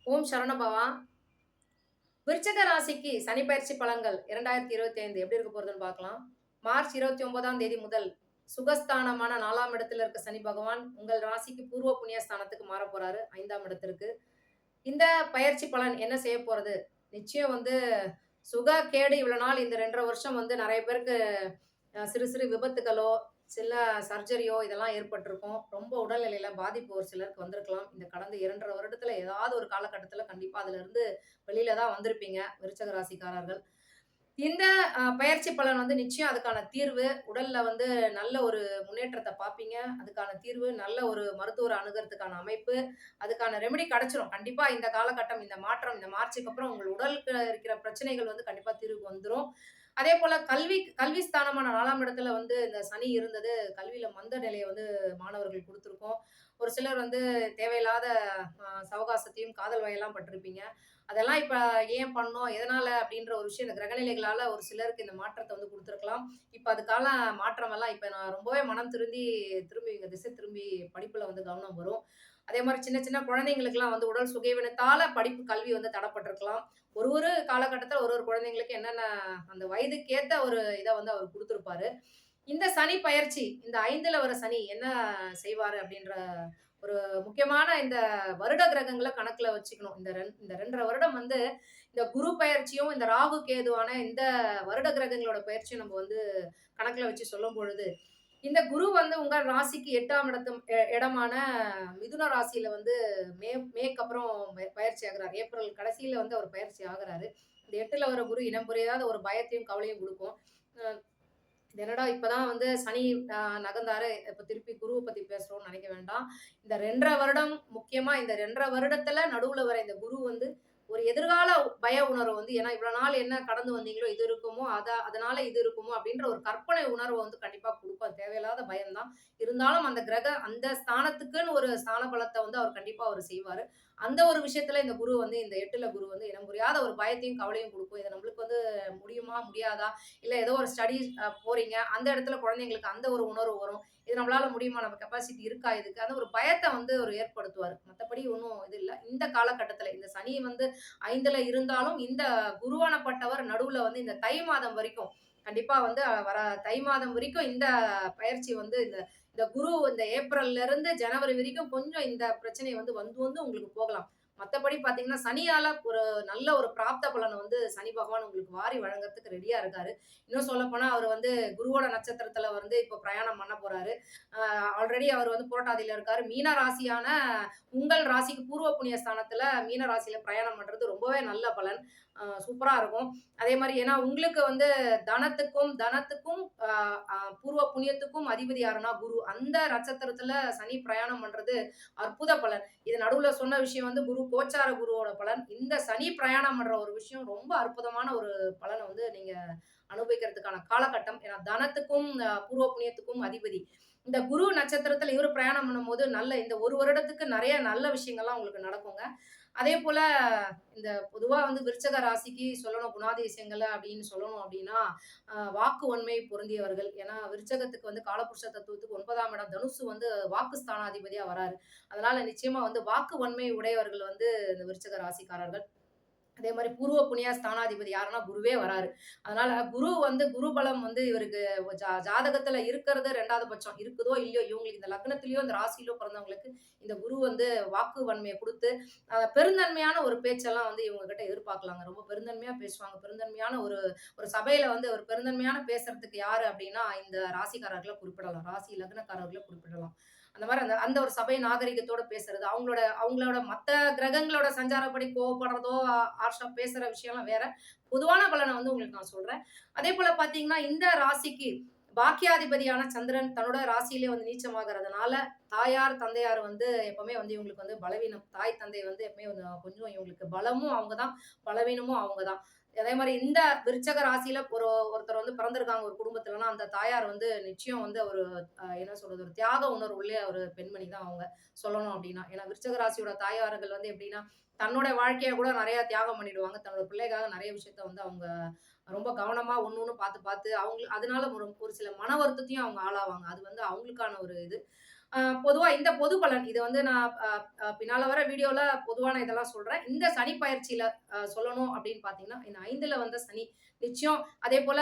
ஓம் சரவணபவா. விருச்சிக ராசிக்கு சனி பயிற்சி பலன்கள் 2025 எப்படி இருக்க போறதுன்னு பார்க்கலாம். மார்ச் 29ஆம் தேதி முதல் சுகஸ்தானமான 4ஆம் இடத்துல இருக்க சனி பகவான் உங்கள் ராசிக்கு பூர்வ புண்ணிய ஸ்தானத்துக்கு மாறப் போறாரு 5ஆம் இடத்திற்கு. இந்த பயிற்சி பலன் என்ன செய்ய போறது? நிச்சயம் வந்து சுக கேடு இவ்வளவு நாள் இந்த 2 1/2 வருஷம் வந்து நெறைய பேருக்கு சிறு சிறு விபத்துகளோ, சில சர்ஜரியோ இதெல்லாம் ஏற்பட்டிருக்கும். ரொம்ப உடல்நிலையில பாதிப்பு ஒரு சிலருக்கு வந்திருக்கலாம். இந்த கடந்த 2 1/2 வருடத்துல ஏதாவது ஒரு காலகட்டத்துல கண்டிப்பா அதிலிருந்து வெளியில தான் வந்திருப்பீங்க, விருச்சக ராசிக்காரர்கள். இந்த பயிற்சி பலன் வந்து நிச்சயம் அதுக்கான தீர்வு. உடல்ல வந்து நல்ல ஒரு முன்னேற்றத்த பார்ப்பீங்க. அதுக்கான தீர்வு, நல்ல ஒரு மருத்துவர அணுகுறதுக்கான அமைப்பு, அதுக்கான ரெமெடி கிடைச்சிரும். கண்டிப்பா இந்த காலகட்டம், இந்த மாற்றம், இந்த மார்ச்சுக்கு அப்புறம் உங்கள் உடலுக்கு இருக்கிற பிரச்சனைகள் வந்து கண்டிப்பா தீர்வுக்கு வந்துரும். அதேபோல கல்வி ஸ்தானமான 4ஆம் இடத்துல வந்து இந்த சனி இருந்தது, கல்வியில மந்த நிலைய வந்து மாணவர்களுக்கு குடுத்துருக்கும். ஒரு சிலர் வந்து தேவையில்லாத சவகாசத்தையும், காதல் வயலாம் பட்டிருப்பீங்க. அதெல்லாம் இப்ப ஏன் பண்ணோம்? எதனால? அப்படின்ற ஒரு விஷயம் இந்த கிரகநிலைகளால ஒரு சிலருக்கு இந்த மாற்றத்த வந்து குடுத்துருக்கலாம். இப்ப அதுக்கான மாற்றமெல்லாம் இப்ப நான் ரொம்பவே மனம் திரும்பி திசை திரும்பி படிப்புல வந்து கவனம் வரும். அதே மாரி சின்ன சின்ன குழந்தைங்களுக்கெல்லாம் வந்து உடல் சுகைவினத்தால கல்வி வந்து தடப்பட்டிருக்கலாம். ஒரு காலகட்டத்துல ஒரு குழந்தைங்களுக்கு என்னென்ன அந்த வயதுக்கு ஏத்த ஒரு இத வந்து அவர் குடுத்திருப்பாரு. இந்த சனி பயிற்சி, இந்த 5ல வர சனி என்ன செய்வாரு அப்படின்ற ஒரு முக்கியமான இந்த வருட கிரகங்கள கணக்குல வச்சுக்கணும். இந்த 2 1/2 வருடம் வந்து இந்த குரு பயிற்சியும், இந்த ராகு கேதுவான இந்த வருட கிரகங்களோட பயிற்சியும் நம்ம வந்து கணக்குல வச்சு சொல்லும்பொழுது, இந்த குரு வந்து உங்க ராசிக்கு 8ஆம் இடமான மிதுன ராசியில வந்து மேக்கு அப்புறம் பயிற்சி ஆகுறாரு. ஏப்ரல் கடைசியில வந்து அவர் பயிற்சி ஆகுறாரு. இந்த 8ல வர குரு இனம் புரியாத ஒரு பயத்தையும், கவலையும் குடுக்கும். அ இது என்னடா இப்பதான் வந்து சனி நகர்ந்தாரு. இப்ப திருப்பி குருவ பத்தி பேசுறோம்னு நெனைக்க வேண்டாம். இந்த 2 1/2 வருடம் முக்கியமா இந்த 2 1/2 வருடத்துல நடுவுல வர இந்த குரு வந்து ஒரு எதிர்கால பய உணர்வு வந்து ஏன்னா இவ்வளவு நாள் என்ன கடந்து வந்தீங்களோ, இது இருக்குமோ, அதனால இது இருக்குமோ அப்படின்ற ஒரு கற்பனை உணர்வ வந்து கண்டிப்பா குடுக்கும். அது தேவையில்லாத பயம் தான். இருந்தாலும் அந்த ஸ்தானத்துக்குன்னு ஒரு ஸ்தான பலத்த வந்து அவர் கண்டிப்பா செய்வாரு. அந்த ஒரு விஷயத்துல இந்த குரு வந்து இந்த 8ல குரு வந்து இனம் புரியாத ஒரு பயத்தையும், கவலையும் குடுக்கும். இது நம்மளுக்கு வந்து முடியுமா? முடியாதா? இல்ல ஏதோ ஒரு ஸ்டடீஸ் போறீங்க. அந்த இடத்துல குழந்தைங்களுக்கு அந்த ஒரு உணர்வு வரும். இது நம்மளால முடியுமா? நம்ம கெப்பாசிட்டி இருக்கா இதுக்கு? அந்த ஒரு பயத்த வந்து அவரு ஏற்படுத்துவாரு. மத்தபடி ஒண்ணும் இது இல்ல. இந்த காலகட்டத்துல இந்த சனி வந்து 5ல இருந்தாலும், இந்த குருவானப்பட்டவர் நடுவுல வந்து இந்த தை மாதம் வரைக்கும் கண்டிப்பா வந்து வர தை மாதம் வரைக்கும் இந்த பயிற்சி வந்து இந்த இந்த குரு இந்த ஏப்ரல்ல இருந்து ஜனவரி வரைக்கும் கொஞ்சம் இந்த பிரச்சனை வந்து வந்து வந்து உங்களுக்கு போகலாம். மத்தபடி பார்த்தீங்கன்னா, சனியால ஒரு நல்ல ஒரு பிராப்த பலன வந்து சனி பகவான் உங்களுக்கு வாரி வழங்குறதுக்கு ரெடியா இருக்காரு. இன்னும் சொல்லப்போனா அவரு வந்து குருவோட நட்சத்திரத்துல வந்து இப்போ பிரயாணம் பண்ண போறாரு. ஆல்ரெடி அவர் வந்து புரட்டாதியில இருக்காரு. மீன ராசியான உங்கள் ராசிக்கு பூர்வ புண்ணிய ஸ்தானத்துல மீன ராசியில பிரயாணம் பண்றது ரொம்பவே நல்ல பலன். சூப்பரா இருக்கும். அதே மாரி ஏன்னா உங்களுக்கு வந்து தனத்துக்கும் அ அ பூர்வ புண்ணியத்துக்கும் அதிபதி யாருன்னா குரு. அந்த நட்சத்திரத்துல சனி பிரயாணம் பண்றது அற்புத பலன். இது நடுவுல சொன்ன விஷயம் வந்து குரு கோச்சார குருவோட பலன். இந்த சனி பிரயாணம் பண்ற ஒரு விஷயம் ரொம்ப அற்புதமான ஒரு பலன வந்து நீங்க அனுபவிக்கிறதுக்கான காலகட்டம். ஏன்னா தனத்துக்கும், பூர்வ புண்ணியத்துக்கும் அதிபதி. இந்த குரு நட்சத்திரத்துல இவரு பிரயாணம் பண்ணும்போது நல்ல இந்த 1 வருடத்துக்கு நெறைய நல்ல விஷயங்கள்லாம் உங்களுக்கு நடக்குங்க. அதேபோல இந்த பொதுவா வந்து விருச்சக ராசிக்கு சொல்லணும் குணாதிசயங்கள அப்படின்னு சொல்லணும் அப்படின்னா, வாக்கு வன்மை பொருந்தியவர்கள். ஏன்னா விருச்சகத்துக்கு வந்து காலபுருஷ தத்துவத்துக்கு 9ஆம் இடம் தனுசு வந்து வாக்கு ஸ்தானாதிபதியா வராரு. அதனால நிச்சயமா வந்து வாக்கு வன்மை உடையவர்கள் வந்து இந்த விருச்சக ராசிக்காரர்கள். அதே மாரி பூர்வ புண்ணிய ஸ்தானாதிபதி யாருன்னா குருவே வராரு. அதனால குரு பலம் வந்து இவருக்கு ஜாதகத்துல இருக்கிறது 2வது பட்சம். இருக்குதோ இல்லையோ இவங்களுக்கு இந்த லக்னத்திலயோ, இந்த ராசியிலோ பிறந்தவங்களுக்கு இந்த குரு வந்து வாக்கு வன்மைய குடுத்து, பெருந்தன்மையான ஒரு பேச்செல்லாம் வந்து இவங்க கிட்ட எதிர்பார்க்கலாங்க. ரொம்ப பெருந்தன்மையா பேசுவாங்க. பெருந்தன்மையான ஒரு ஒரு சபையில வந்து ஒரு பெருந்தன்மையான பேசுறதுக்கு யாரு அப்டின்னா, இந்த ராசிக்காரர்கள குறிப்பிடலாம். ராசி லக்னக்காரர்கள குறிப்பிடலாம். அந்த மாரி அந்த அந்த ஒரு சபை நாகரிகத்தோட பேசுறது, அவங்களோட அவங்களோட மத்த கிரகங்களோட சஞ்சாரப்படி கோவப்படுறதோ, ஹார்ஷா பேசுற விஷயம்லாம் வேற. பொதுவான பலன வந்து உங்களுக்கு நான் சொல்றேன். அதேபோல பார்த்தீங்கன்னா, இந்த ராசிக்கு பாக்கியாதிபதியான சந்திரன் தன்னோட ராசியிலே வந்து நீச்சமாகறதுனால, தாயார், தந்தையார் வந்து எப்பவுமே வந்து இவங்களுக்கு வந்து பலவீனம். தாய், தந்தை வந்து எப்பவுமே வந்து கொஞ்சம் இவங்களுக்கு பலமும் அவங்க தான், பலவீனமும் அவங்க தான். அதே மாரி இந்த விருச்சக ராசியில ஒருத்தர் வந்து பிறந்திருக்காங்க ஒரு குடும்பத்துலன்னா, அந்த தாயார் வந்து நிச்சயம் வந்து ஒரு என்ன சொல்றது? ஒரு தியாக உணர்வு உள்ள ஒரு பெண்மணி தான் அவங்க. சொல்லணும் அப்டின்னா. ஏன்னா விருச்சக ராசியோட தாயார்கள் வந்து எப்டின்னா, தன்னோட வாழ்க்கைய கூட நெறைய தியாகம் பண்ணிடுவாங்க. தன்னோட பிள்ளைக்காக நெறைய விஷயத்த வந்து அவங்க ரொம்ப கவனமா ஒண்ணு ஒண்ணு பார்த்து பார்த்து அதனால ஒரு ஒரு சில மன வருத்தத்தையும் அவங்க ஆளாவாங்க. அது வந்து அவங்களுக்கான ஒரு இது. பொதுவா இந்த பொது பலன் இது வந்து நான் பின்னால வர வீடியோல பொதுவான இதெல்லாம் சொல்றேன். இந்த சனி பயிற்சியில சொல்லணும் அப்படின்னு பார்த்தீங்கன்னா, இந்த 5ல வந்த சனி நிச்சயம் அதேபோல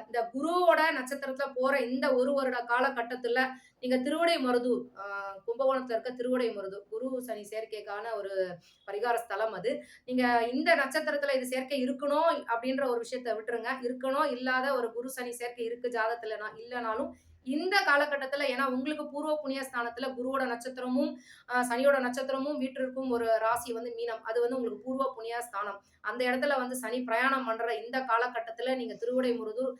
இந்த குருவோட நட்சத்திரத்துல போற இந்த 1 வருட காலகட்டத்துல நீங்க திருவிடைமருதூர் கும்பகோணத்துல இருக்க திருவிடைமருதூர் குரு சனி சேர்க்கைக்கான ஒரு பரிகார ஸ்தலம் அது. நீங்க இந்த நட்சத்திரத்துல இது சேர்க்கை இருக்கணும் அப்படின்ற ஒரு விஷயத்த விட்டுருங்க. இருக்கணும், இல்லாத ஒரு குரு சனி சேர்க்கை இருக்கு ஜாதகத்துல இல்லனாலும் இந்த காலகட்டத்துல ஏன்னா உங்களுக்கு பூர்வ புண்ணிய ஸ்தானத்துல குருவோட நட்சத்திரமும், சனியோட நட்சத்திரமும் வீற்றிருக்கும் ஒரு ராசி வந்து மீனம். அது வந்து உங்களுக்கு பூர்வ புண்ணிய ஸ்தானம். அந்த இடத்துல வந்து சனி பிரயாணம் பண்ற இந்த காலகட்டத்துல நீங்க திருவிடைமருதூர்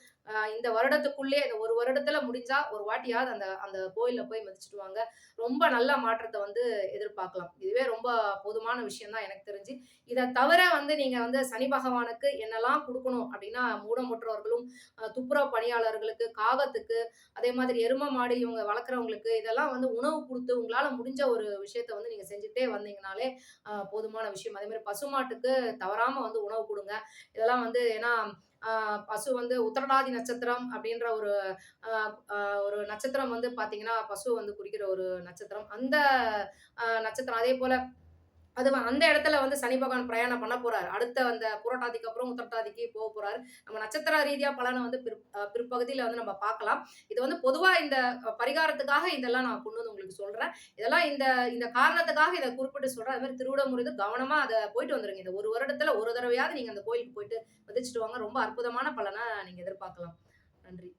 இந்த வருடத்துக்குள்ளே இந்த 1 வருடத்துல முடிஞ்சா ஒரு வாட்டியாவது அந்த அந்த கோயில்ல போய் மிதிச்சுட்டு வாங்க. ரொம்ப நல்ல மாற்றத்த வந்து எதிர்பார்க்கலாம். இதுவே ரொம்ப போதுமான விஷயம் தான் எனக்கு தெரிஞ்சு. இத தவிர வந்து நீங்க வந்து சனி பகவானுக்கு என்னலாம் குடுக்கணும் அப்டின்னா, ஊனமுற்றோர்களும், துப்புரவு பணியாளர்களுக்கு, காகத்துக்கு, அதே மாதிரி எரும, மாடு இவங்க வளர்க்குறவங்களுக்கு இதெல்லாம் வந்து உணவு குடுத்து உங்களால முடிஞ்ச ஒரு விஷயத்த வந்து நீங்க செஞ்சுட்டே வந்தீங்கனாலே போதுமான விஷயம். அதே மாரி பசுமாட்டுக்கு தவறாம வந்து உணவு குடுங்க. இதெல்லாம் வந்து ஏன்னா, பசு வந்து உத்திரட்டாதி நட்சத்திரம் அப்படின்ற ஒரு அ அ ஒரு நட்சத்திரம் வந்து பார்த்தீங்கன்னா, பசு வந்து குறிக்கிற ஒரு நட்சத்திரம். அந்த நட்சத்திரம் அதேபோல அந்த இடத்துல வந்து சனி பகவான் பிரயாணம் பண்ண போறாரு. அடுத்த அந்த புரட்டாதிக்கு அப்புறம் உத்திரட்டாதிக்கு போறாரு. நம்ம நட்சத்திர ரீதியா பலன வந்து பிற்பகுதியில வந்து நம்ம பார்க்கலாம். இது வந்து பொதுவா இந்த பரிகாரத்துக்காக இதெல்லாம் நான் கொண்டு வந்து உங்களுக்கு சொல்றேன். இதெல்லாம் இந்த இந்த காரணத்துக்காக இத குறிப்பிட்டு சொல்றேன். அது மாரி திருவிடமுருது கவனமா அத போயிட்டு வந்துருங்க. இந்த 1 வருடத்துல ஒரு தடவையாவது நீங்க அந்த கோயிலுக்கு போயிட்டு மிதிச்சுட்டு வாங்க. ரொம்ப அற்புதமான பலன நீங்க எதிர்பார்க்கலாம். நன்றி.